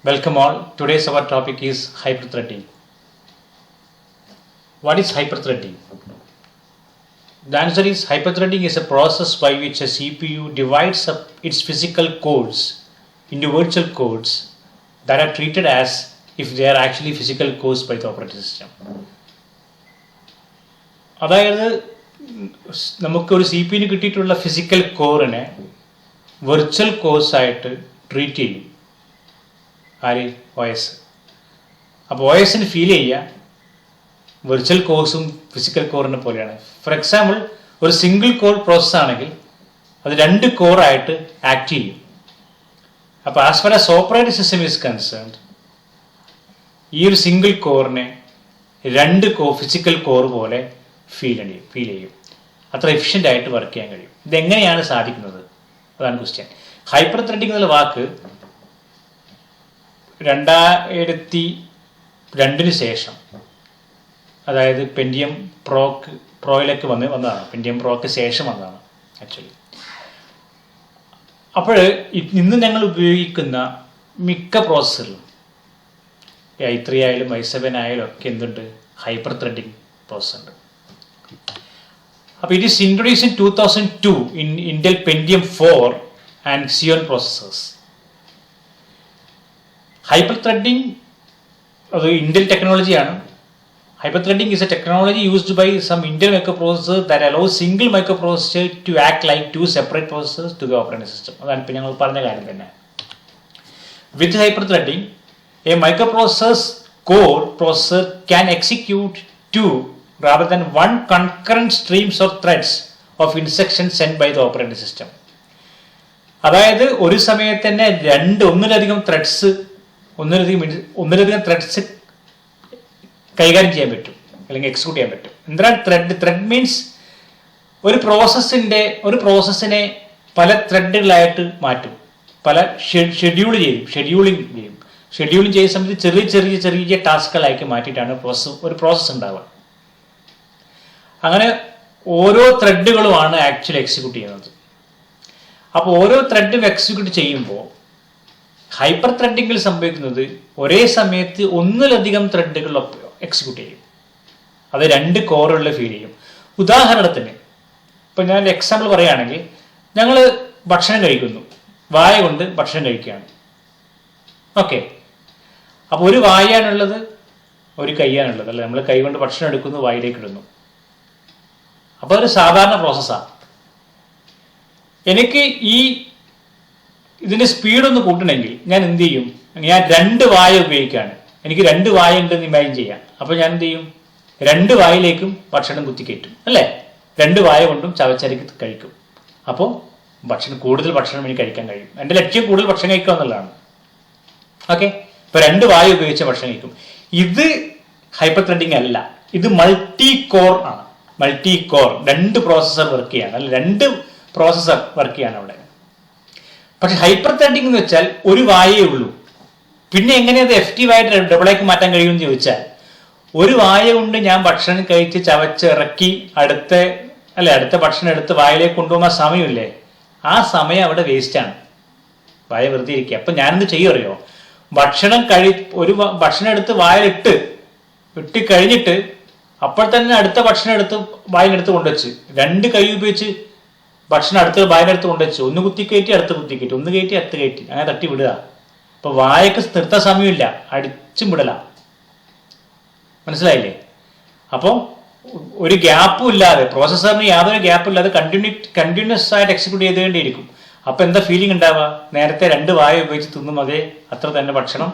Welcome all. Today's our topic is hyperthreading. What is hyperthreading? The answer is hyperthreading is a process by which a CPU divides up its physical codes into virtual codes that are treated as if they are actually physical codes by the operating system. അതായത് നമുക്കൊരു C P Yun കിട്ടിയിട്ടുള്ള physical കോറിനെ virtual കോഴ്സായിട്ട് treat ചെയ്യും ആര് O S. അപ്പോൾ O എസിന് feel ചെയ്യുക virtual കോഴ്സും physical കോറിനെ പോലെയാണ്. ഫോർ എക്സാമ്പിൾ, ഒരു സിംഗിൾ കോർ പ്രോസസ് ആണെങ്കിൽ അത് 2 കോറായിട്ട് ആക്ട് ചെയ്യും. അപ്പോൾ as far as operating system is concerned, ഈ ഒരു സിംഗിൾ കോറിനെ 2 ഫിസിക്കൽ കോർ പോലെ ഫീൽ ചെയ്യും. അത്ര എഫിഷ്യൻ്റ് ആയിട്ട് വർക്ക് ചെയ്യാൻ കഴിയും. ഇതെങ്ങനെയാണ് സാധിക്കുന്നത്? അതാണ് ക്വസ്റ്റ്യൻ. ഹൈപ്പർ ത്രെഡിംഗ് എന്നുള്ള വാക്ക് 2002 ശേഷം, അതായത് പെൻറ്റിയം പ്രോയിലേക്ക് വന്നതാണ്. പെൻറ്റിയം പ്രോക്ക് ശേഷം വന്നതാണ് ആക്ച്വലി. അപ്പോൾ ഇന്ന് ഞങ്ങൾ ഉപയോഗിക്കുന്ന മിക്ക പ്രോസസ്സറിലും i3 ആയാലും i7 ആയാലും ഒക്കെ എന്തുണ്ട്? ഹൈപ്പർ ത്രെഡിംഗ് പ്രോസസ്സ് ഉണ്ട്. അപ്പോൾ it is introduced in 2002 in Intel Pentium 4 and Xeon processors. Hyper threading അത് ഇന്റൽ ടെക്നോളജിയാണ്. Hyper threading is a technology used by some Intel microprocessors that allows single microprocessor to act like 2 separate processors to the operating system. അതാണ് ഇപ്പം ഞങ്ങൾ പറഞ്ഞ കാര്യം തന്നെ. With hyper threading, a microprocessor's core processor can execute 2 rather than 1 concurrent streams or threads of instructions sent by the operating system. അതായത് ഒരു സമയത്ത് തന്നെ ഒന്നിലധികം ത്രെഡ്സ് കൈകാര്യം ചെയ്യാൻ പറ്റും, അല്ലെങ്കിൽ എക്സിക്യൂട്ട് ചെയ്യാൻ പറ്റും. എന്താണ് ത്രെഡ്? ത്രെഡ് മീൻസ് ഒരു പ്രോസസ്സിനെ പല ത്രെഡുകളായിട്ട് മാറ്റും, പല ഷെഡ്യൂളിംഗ് ചെയ്യും. ഷെഡ്യൂളിംഗ് ചെയ്യുന്ന സമയത്ത് ചെറിയ ടാസ്കുകളാക്കി മാറ്റിയിട്ടാണ് ഒരു പ്രോസസ്സ് ഉണ്ടാവുക. അങ്ങനെ ഓരോ ത്രെഡുകളുമാണ് ആക്ച്വലി എക്സിക്യൂട്ട് ചെയ്യുന്നത്. അപ്പോൾ ഓരോ ത്രെഡും എക്സിക്യൂട്ട് ചെയ്യുമ്പോൾ ഹൈപ്പർ ത്രെഡിങ്ങിൽ സംഭവിക്കുന്നത് ഒരേ സമയത്ത് ഒന്നിലധികം ത്രെഡുകൾ എക്സിക്യൂട്ട് ചെയ്യും. അത് 2 കോറുകളിൽ ഫീൽ ചെയ്യും. ഉദാഹരണത്തിന് ഇപ്പം ഞാൻ എക്സാമ്പിൾ പറയുകയാണെങ്കിൽ, ഞങ്ങൾ ഭക്ഷണം കഴിക്കുന്നു, വായ കൊണ്ട് ഭക്ഷണം കഴിക്കുകയാണ്. ഓക്കെ, അപ്പോൾ ഒരു വായാണുള്ളത്, ഒരു കൈയാണുള്ളത് അല്ലേ. നമ്മൾ കൈ കൊണ്ട് ഭക്ഷണം എടുക്കുന്നു, വായിലേക്ക് ഇടുന്നു. അപ്പോൾ അതൊരു സാധാരണ പ്രോസസ്സാണ്. എനിക്ക് ഇതിൻ്റെ സ്പീഡൊന്ന് കൂട്ടണമെങ്കിൽ ഞാൻ എന്ത് ചെയ്യും? ഞാൻ 2 വായ ഉപയോഗിക്കുകയാണ്. എനിക്ക് 2 വായ ഉണ്ടെന്ന് ഇമാജിൻ ചെയ്യാം. അപ്പോൾ ഞാൻ എന്ത് ചെയ്യും? 2 വായിലേക്കും ഭക്ഷണം കുത്തിക്കയറ്റും അല്ലേ. 2 വായ കൊണ്ടും ചവച്ചരക്ക് കഴിക്കും. അപ്പോൾ കൂടുതൽ ഭക്ഷണം എനിക്ക് കഴിക്കാൻ കഴിയും. എൻ്റെ ലക്ഷ്യം കൂടുതൽ ഭക്ഷണം കഴിക്കുക എന്നുള്ളതാണ്. ഓക്കെ, ഇപ്പോൾ 2 വായ ഉപയോഗിച്ച ഭക്ഷണം കഴിക്കും. ഇത് ഹൈപ്പർ ത്രെഡിങ് അല്ല, ഇത് മൾട്ടി കോർ ആണ്. മൾട്ടി കോർ 2 പ്രോസസ്സർ വർക്ക് ചെയ്യാണ്, അല്ല 2 പ്രോസസ്സർ വർക്ക് ചെയ്യാണ് അവിടെ. പക്ഷെ ഹൈപ്പർ ത്രെഡിംഗ് എന്ന് വെച്ചാൽ ഒരു വായേ ഉള്ളൂ. പിന്നെ എങ്ങനെ അത് എഫക്റ്റീവായിട്ട് ഡബിളാക്കി മാറ്റാൻ കഴിയുമെന്ന് ചോദിച്ചാൽ, ഒരു വായ കൊണ്ട് ഞാൻ ഭക്ഷണം കഴിച്ച് ചവച്ചിറക്കി അടുത്ത ഭക്ഷണം എടുത്ത് വായിലേക്ക് കൊണ്ടുപോകുന്ന സമയമില്ലേ, ആ സമയം അവിടെ വേസ്റ്റാണ്. വായ വെറുതെ ഇരിക്കുക. അപ്പം ഞാനെന്ത് ചെയ്യുമറിയോ? ഒരു ഭക്ഷണം എടുത്ത് വായിലിട്ട് കഴിഞ്ഞിട്ട് അപ്പോൾ തന്നെ അടുത്ത ഭക്ഷണം എടുത്ത് വായിലെടുത്ത് കൊണ്ടുവച്ച് 2 കൈ ഉപയോഗിച്ച് ഭക്ഷണം അടുത്ത് വായിലെടുത്ത് കൊണ്ടുവച്ച് ഒന്ന് കുത്തിക്കയറ്റി അടുത്ത് കുത്തിക്കയറ്റി, ഒന്ന് കയറ്റി അടുത്ത് കയറ്റി, അങ്ങനെ തട്ടി വിടുക. അപ്പോൾ വായക്ക് നിർത്താൻ സമയമില്ല, അടിച്ചും വിടല. മനസ്സിലായില്ലേ? അപ്പോൾ ഒരു ഗ്യാപ്പും ഇല്ലാതെ, പ്രോസസ്സറിന് യാതൊരു ഗ്യാപ്പും ഇല്ലാതെ കണ്ടിന്യൂസ് ആയിട്ട് എക്സിക്യൂട്ട് ചെയ്തുകൊണ്ടേയിരിക്കും. അപ്പോൾ എന്താ ഫീലിംഗ് ഉണ്ടാവുക? നേരത്തെ 2 വായ ഉപയോഗിച്ച് തിന്നും അതേ അത്ര തന്നെ ഭക്ഷണം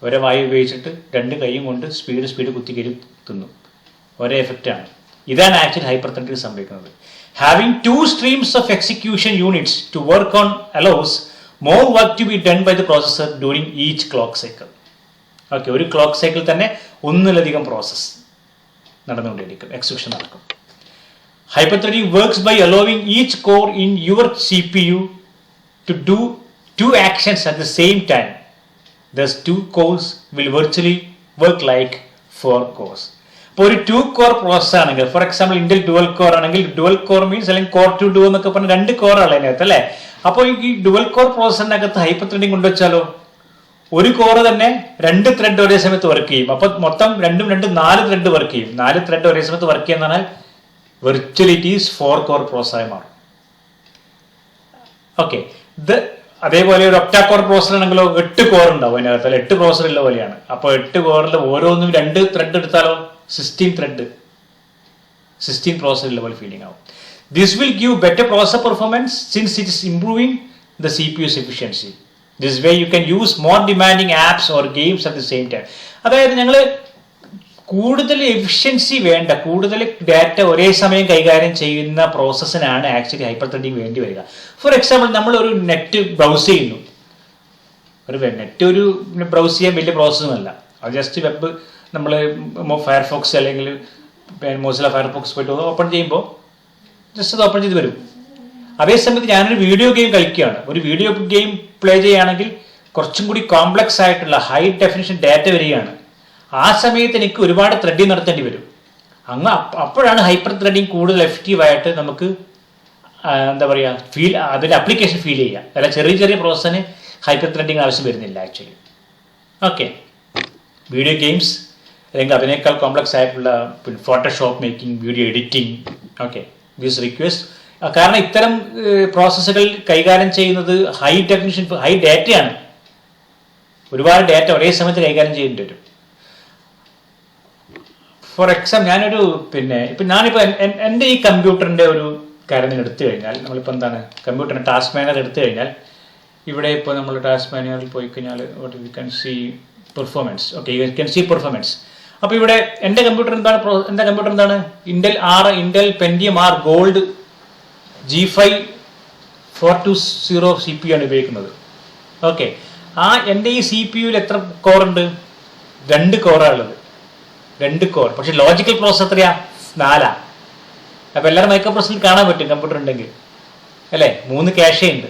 ഒരേ വായ ഉപയോഗിച്ചിട്ട് 2 കൈയും കൊണ്ട് സ്പീഡ് കുത്തിക്കയറ്റി തിന്നും. ഒരേ എഫക്റ്റാണ്. ഇതാണ് ആക്ച്വലി ഹൈപ്പർ ത്രെഡിംഗ് സംഭവിക്കുന്നത്. Having 2 streams of execution units to work on allows more work to be done by the processor during each clock cycle. Okay, ഒരു ക്ലോക്ക് സൈക്കിൾ തന്നെ ഒന്നിലധികം പ്രോസസ്സ് നടന്നുകൊണ്ടിരിക്കും, എക്സിക്യൂഷൻ നടക്കും. Hyper threading works by allowing each core in your CPU to do 2 actions at the same time. Thus 2 cores will virtually work like 4 cores. ഇപ്പോൾ ഒരു 2 core process ആണെങ്കിൽ, for example Intel dual core ആണെങ്കിൽ, dual core means അല്ലെങ്കിൽ core to do എന്നൊക്കെ പറഞ്ഞാൽ 2 കോറാണ് അതിനകത്ത് അല്ലേ. അപ്പോൾ ഈ ഡുവൽ കോർ പ്രോസസറിനകത്ത് ഹൈപ്പർ ത്രെഡിംഗ് കൊണ്ടുവച്ചാലോ ഒരു കോറ് തന്നെ 2 ത്രെഡ് ഒരേ സമയത്ത് വർക്ക് ചെയ്യും. അപ്പൊ മൊത്തം 4 ത്രെഡ് വർക്ക് ചെയ്യും. 4 ത്രെഡ് ഒരേ സമയത്ത് വർക്ക് ചെയ്യുന്ന പറഞ്ഞാൽ വിർച്വലി ഇറ്റ് ഈസ് 4 കോർ പ്രോസസ്സായി മാറും. ഓക്കെ, ഇത് അതേപോലെ ഒരു ഒക്ടാ കോർ പ്രോസസർ ആണെങ്കിലോ 8 കോർ ഉണ്ടാവും അതിനകത്ത്. 8 പ്രോസസർ ഉള്ള പോലെയാണ്. അപ്പോൾ 8 കോറിൽ ഓരോന്നും 2 ത്രെഡ് എടുത്താലോ 16 ത്രെഡ്, 16 പ്രോസസർ ഉള്ള പോലെ ഫീലിംഗ് ആവും. This will give better processor performance since it is improving the CPU's efficiency. This way you can use more demanding apps or games at the same time. അതായത് ഞങ്ങൾ കൂടുതൽ efficiency വേണ്ട, കൂടുതൽ data ഒരേ സമയം കൈകാര്യം ചെയ്യുന്ന പ്രോസസ്സിനാണ് ആക്ച്വലി ഹൈപ്പർ ത്രെഡിങ് വേണ്ടി വരിക. ഫോർ എക്സാമ്പിൾ, നമ്മൾ ഒരു നെറ്റ് ബ്രൗസ് ചെയ്യുന്നു. നെറ്റ് ഒരു ബ്രൗസ് ചെയ്യാൻ വലിയ പ്രോസസ്സൊന്നുമല്ല. അത് ജസ്റ്റ് വെബ് നമ്മൾ ഫയർഫോക്സ് അല്ലെങ്കിൽ മോസില്ല ഫയർഫോക്സ് പോയിട്ട് ഓപ്പൺ ചെയ്യുമ്പോൾ ജസ്റ്റ് അത് ഓപ്പൺ ചെയ്ത് വരും. അതേസമയത്ത് ഞാനൊരു വീഡിയോ ഗെയിം കളിക്കുകയാണ്. ഒരു വീഡിയോ ഗെയിം പ്ലേ ചെയ്യുകയാണെങ്കിൽ കുറച്ചും കൂടി കോംപ്ലക്സ് ആയിട്ടുള്ള ഹൈ ഡെഫിനിഷൻ ഡാറ്റ വരികയാണ്. ആ സമയത്ത് എനിക്ക് ഒരുപാട് ത്രെഡിങ് നടത്തേണ്ടി വരും. അപ്പോഴാണ് ഹൈപ്പർ ത്രെഡിങ് കൂടുതൽ എഫക്റ്റീവായിട്ട് നമുക്ക് എന്താ പറയുക അതിൻ്റെ അപ്ലിക്കേഷൻ ഫീൽ ചെയ്യുക. അല്ല, ചെറിയ ചെറിയ പ്രോസസ്സിന് ഹൈപ്പർ ത്രെഡിങ് ആവശ്യം വരുന്നില്ല ആക്ച്വലി. ഓക്കെ, വീഡിയോ ഗെയിംസ് അല്ലെങ്കിൽ അതിനേക്കാൾ കോംപ്ലക്സ് ആയിട്ടുള്ള Photoshop making, video editing, okay, these request. കാരണം ഇത്തരം പ്രോസസ്സുകൾ കൈകാര്യം ചെയ്യുന്നത് ഹൈ ഡെഫിനിഷൻ, ഹൈ ഡാറ്റയാണ്. ഒരുപാട് ഡാറ്റ ഒരേ സമയത്ത് കൈകാര്യം ചെയ്യേണ്ടി വരും. ഫോർ എക്സാമ്പിൾ, ഞാനിപ്പോൾ എൻ്റെ ഈ കമ്പ്യൂട്ടറിൻ്റെ ഒരു കാര്യം നിങ്ങൾ എടുത്തു കഴിഞ്ഞാൽ, നമ്മളിപ്പോൾ എന്താണ് കമ്പ്യൂട്ടറിൻ്റെ ടാസ്ക് മാനേജർ എടുത്തു കഴിഞ്ഞാൽ, ഇവിടെ ഇപ്പോൾ നമ്മൾ ടാസ്ക് മാനേജറിൽ പോയി കഴിഞ്ഞാൽ you can see performance. Okay, you can see performance. അപ്പോൾ ഇവിടെ എൻ്റെ കമ്പ്യൂട്ടർ എന്താണ് Intel Pentium R Gold G5 420 CPU ആണ് ഉപയോഗിക്കുന്നത്. ഓക്കെ, എൻ്റെ ഈ CPU എത്ര കോറുണ്ട്? 2 കോറാണ് ഉള്ളത്. 2 കോർ. പക്ഷെ ലോജിക്കൽ പ്രോസസ്സർ എത്രയാ? 4. അപ്പോൾ എല്ലാവരും മൈക്രോ പ്രോസസ്സറിൽ കാണാൻ പറ്റും കമ്പ്യൂട്ടർ ഉണ്ടെങ്കിൽ അല്ലേ. 3 ക്യാഷേ ഉണ്ട്.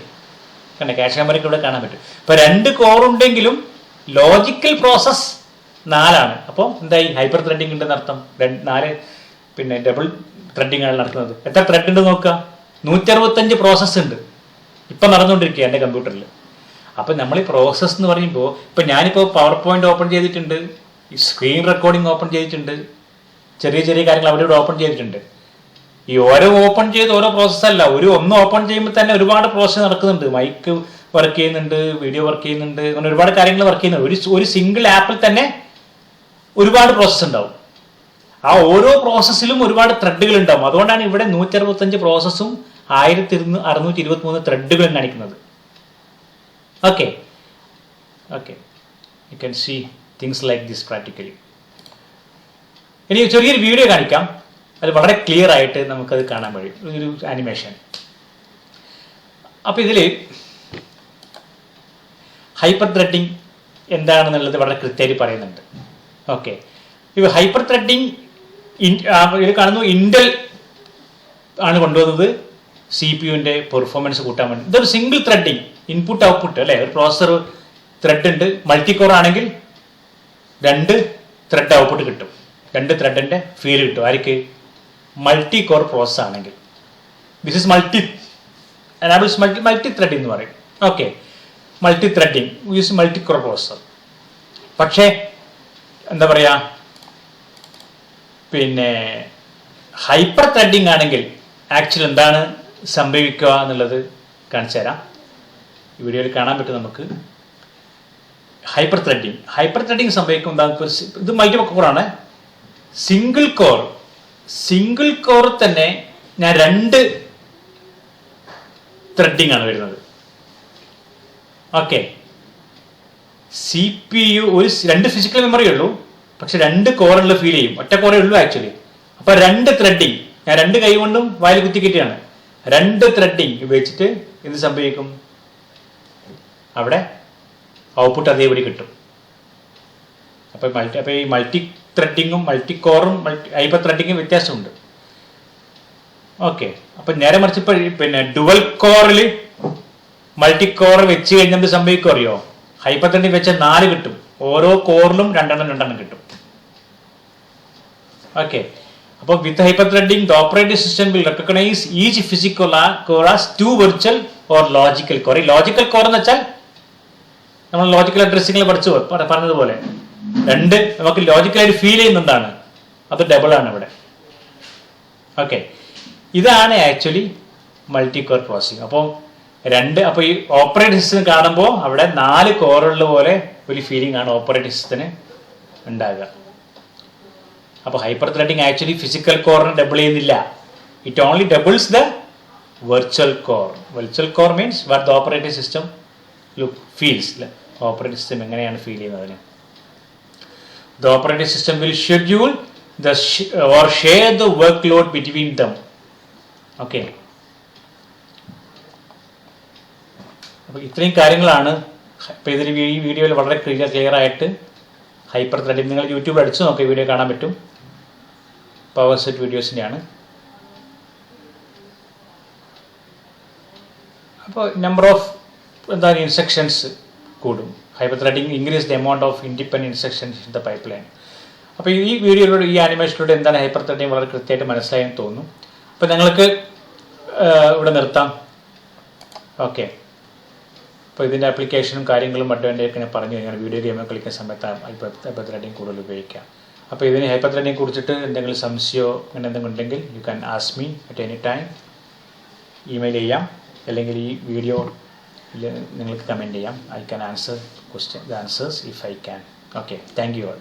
കണ്ടേ, ക്യാഷ് മെമ്മറിക്ക് ഇവിടെ കാണാൻ പറ്റും. ഇപ്പോൾ 2 കോറുണ്ടെങ്കിലും ലോജിക്കൽ പ്രോസസ് 4 അപ്പോൾ എന്തായി? ഹൈപ്പർ ത്രെഡിങ് ഉണ്ടെന്ന് അർത്ഥം. 4 ഡബിൾ ത്രെഡിങ് ആണ് നടക്കുന്നത്. എത്ര ത്രെഡ് ഉണ്ട് നോക്കുക? 165 പ്രോസസ്സ് ഉണ്ട് ഇപ്പം നടന്നുകൊണ്ടിരിക്കുക എൻ്റെ കമ്പ്യൂട്ടറിൽ. അപ്പം നമ്മൾ ഈ പ്രോസസ്സ് എന്ന് പറയുമ്പോൾ, ഇപ്പം ഞാനിപ്പോൾ പവർ പോയിന്റ് ഓപ്പൺ ചെയ്തിട്ടുണ്ട്, ഈ സ്ക്രീൻ റെക്കോർഡിംഗ് ഓപ്പൺ ചെയ്തിട്ടുണ്ട്, ചെറിയ ചെറിയ കാര്യങ്ങൾ അവിടെ ഇവിടെ ഓപ്പൺ ചെയ്തിട്ടുണ്ട്. ഈ ഓരോ ഓപ്പൺ ചെയ്ത് ഓരോ പ്രോസസ്സല്ല, ഒന്ന് ഓപ്പൺ ചെയ്യുമ്പോൾ തന്നെ ഒരുപാട് പ്രോസസ്സ് നടക്കുന്നുണ്ട്. മൈക്ക് വർക്ക് ചെയ്യുന്നുണ്ട്, വീഡിയോ വർക്ക് ചെയ്യുന്നുണ്ട്, അങ്ങനെ ഒരുപാട് കാര്യങ്ങൾ വർക്ക് ചെയ്യുന്നുണ്ട്. ഒരു സിംഗിൾ ആപ്പിൽ തന്നെ ഒരുപാട് പ്രോസസ്സ് ഉണ്ടാവും. ആ ഓരോ പ്രോസസ്സിലും ഒരുപാട് ത്രെഡുകൾ ഉണ്ടാവും. അതുകൊണ്ടാണ് ഇവിടെ 165 പ്രോസസ്സും 1623 ത്രെഡുകളും കാണിക്കുന്നത്. Okay, you can see things like this practically. ഇനി ചെറിയൊരു വീഡിയോ കാണിക്കാം, അത് വളരെ ക്ലിയർ ആയിട്ട് നമുക്കത് കാണാൻ കഴിയും, ഒരു ആനിമേഷൻ. അപ്പോൾ ഇതിൽ ഹൈപ്പർ ത്രെഡിങ് എന്താണെന്നുള്ളത് വളരെ കൃത്യമായിട്ട് പറയുന്നുണ്ട്. ഓക്കെ, ഇപ്പോൾ ഹൈപ്പർ ത്രെഡിങ് ഇത് കാണുന്നു, ഇന്റൽ ആണ് കൊണ്ടുവന്നത് CPU-ന്റെ പെർഫോമൻസ് കൂട്ടാൻ വേണ്ടി. ഇതൊരു സിംഗിൾ ത്രെഡിങ് ഇൻപുട്ട് ഔട്ട്പുട്ട് അല്ലേ. ഒരു പ്രോസസർ ത്രെഡ് ഉണ്ട്. മൾട്ടി കോർ ആണെങ്കിൽ 2 ത്രെഡ് ഔട്ട്പുട്ട് കിട്ടും, 2 ത്രെഡിന്റെ ഫീൽ കിട്ടും. ആർക്ക്? മൾട്ടി കോർ പ്രോസസ് ആണെങ്കിൽ. ദിസ് ഇസ് മൾട്ടി ത്രെഡിങ് എന്ന് പറയും. Okay, multi threading use multi core processor. പക്ഷേ എന്താ പറയുക, ഹൈപ്പർ ത്രെഡിങ് ആണെങ്കിൽ ആക്ച്വലി എന്താണ് സംഭവിക്കുക എന്നുള്ളത് കാണിച്ചു തരാം. ഈ വീഡിയോയിൽ കാണാൻ പറ്റും നമുക്ക്. ഹൈപ്പർ ത്രെഡിങ് സംഭവിക്കും എന്താ? ഇത് മൾട്ടി കോറാണ്. സിംഗിൾ കോർ തന്നെ ഞാൻ 2 ത്രെഡിങ് ആണ് വരുന്നത്. ഓക്കെ, CPU ഒരു 2 ഫിസിക്കൽ മെമ്മറി ഉള്ളൂ, പക്ഷെ 2 കോറുള്ള ഫീൽ ചെയ്യും. ഒറ്റ കോറേ ഉള്ളൂ ആക്ച്വലി. അപ്പൊ 2 ത്രെഡിങ്, ഞാൻ 2 കൈ കൊണ്ടും വായിൽ കുത്തിക്കിട്ടാണ്. 2 ത്രെഡിങ് ഉപയോഗിച്ചിട്ട് എന്ത് സംഭവിക്കും? അവിടെ ഔട്ട്പുട്ട് അതേപടി കിട്ടും. അപ്പൊ ഈ മൾട്ടി ത്രെഡിങ്ങും മൾട്ടി കോറും ഹൈപ്പർ ത്രെഡിങ്ങും വ്യത്യാസമുണ്ട്. ഓക്കെ, അപ്പൊ നേരെ മറിച്ച് ഇപ്പൊ ഡുവൽ കോറിൽ മൾട്ടി കോർ വെച്ച് കഴിഞ്ഞാൽ എന്ത് സംഭവിക്കും അറിയോ? ഹൈപ്പർ ത്രെഡിങ് വെച്ചാൽ 4 കിട്ടും. ഓരോ കോറിലും 2 കിട്ടും. ഓക്കെ, അപ്പോൾ with hyper threading the operating system will recognise each physical core as 2 virtual or logical core. ഈ ലോജിക്കൽ കോർ എന്ന് വെച്ചാൽ നമ്മൾ ലോജിക്കൽ അഡ്രസ്സിങ്ങിൽ പറഞ്ഞതുപോലെ നമുക്ക് ലോജിക്കലായിട്ട് ഫീൽ ചെയ്യുന്ന എന്താണ്, അത് ഡബിൾ ആണ് ഇവിടെ. ഓക്കെ, ഇതാണ് ആക്ച്വലി മൾട്ടി കോർ പ്രോസസ്സിംഗ്. അപ്പോൾ ഈ ഓപ്പറേറ്റിംഗ് സിസ്റ്റം കാണുമ്പോൾ അവിടെ 4 കോറുള്ള പോലെ ഒരു ഫീലിംഗ് ആണ് ഓപ്പറേറ്റിംഗ് സിസ്റ്റത്തിന് ഉണ്ടാകുക. അപ്പോൾ ഹൈപ്പർ ത്രെഡിങ് ആക്ച്വലി ഫിസിക്കൽ കോറിനെ ഡബിൾ ചെയ്യുന്നില്ല. It only doubles the virtual core. Virtual core means what the operating system feels. Operating system എങ്ങനെയാണ് ഫീൽ ചെയ്യുന്നതിന്. The operating system will schedule or share the workload between them. ഓക്കെ, അപ്പോൾ ഇത്രയും കാര്യങ്ങളാണ് ഇപ്പോൾ ഈ വീഡിയോയിൽ വളരെ ക്ലിയർ ആയിട്ട് ഹൈപ്പർ ത്രെഡിങ്. നിങ്ങൾ യൂട്യൂബിൽ അടിച്ചു നോക്കി വീഡിയോ കാണാൻ പറ്റും. പവർ സെറ്റ് വീഡിയോസിൻ്റെയാണ്. അപ്പോൾ നമ്പർ ഓഫ് ഇൻസ്ട്രക്ഷൻസ് കൂടും. Hyper threading increase the amount of independent instructions in the pipeline. അപ്പോൾ ഈ വീഡിയോയിലൂടെ, ഈ ആനിമേഷനിലൂടെ എന്താണ് ഹൈപ്പർ ത്രെഡിങ് വളരെ കൃത്യമായിട്ട് മനസ്സിലായെന്ന് തോന്നുന്നു. അപ്പോൾ ഞങ്ങൾക്ക് ഇവിടെ നിർത്താം. ഓക്കെ, അപ്പോൾ ഇതിൻ്റെ ആപ്ലിക്കേഷനും കാര്യങ്ങളും അഡ്വാൻറ്റേജൊക്കെ ഞാൻ പറഞ്ഞു കഴിഞ്ഞാൽ വീഡിയോ ഗെയിം കളിക്കുന്ന സമയത്ത് ഹൈപ്പർ ത്രെഡിങ് കൂടുതൽ ഉപയോഗിക്കാം. അപ്പോൾ ഇതിന് ഹൈപ്പർ ത്രെഡിനെ കുറിച്ചിട്ട് എന്തെങ്കിലും സംശയമോ അങ്ങനെ എന്തെങ്കിലും ഉണ്ടെങ്കിൽ you can ask me at any time. Email ചെയ്യാം, അല്ലെങ്കിൽ ഈ വീഡിയോ നിങ്ങൾക്ക് കമൻറ്റ് ചെയ്യാം. I can answer answers if I can. Okay, thank you all.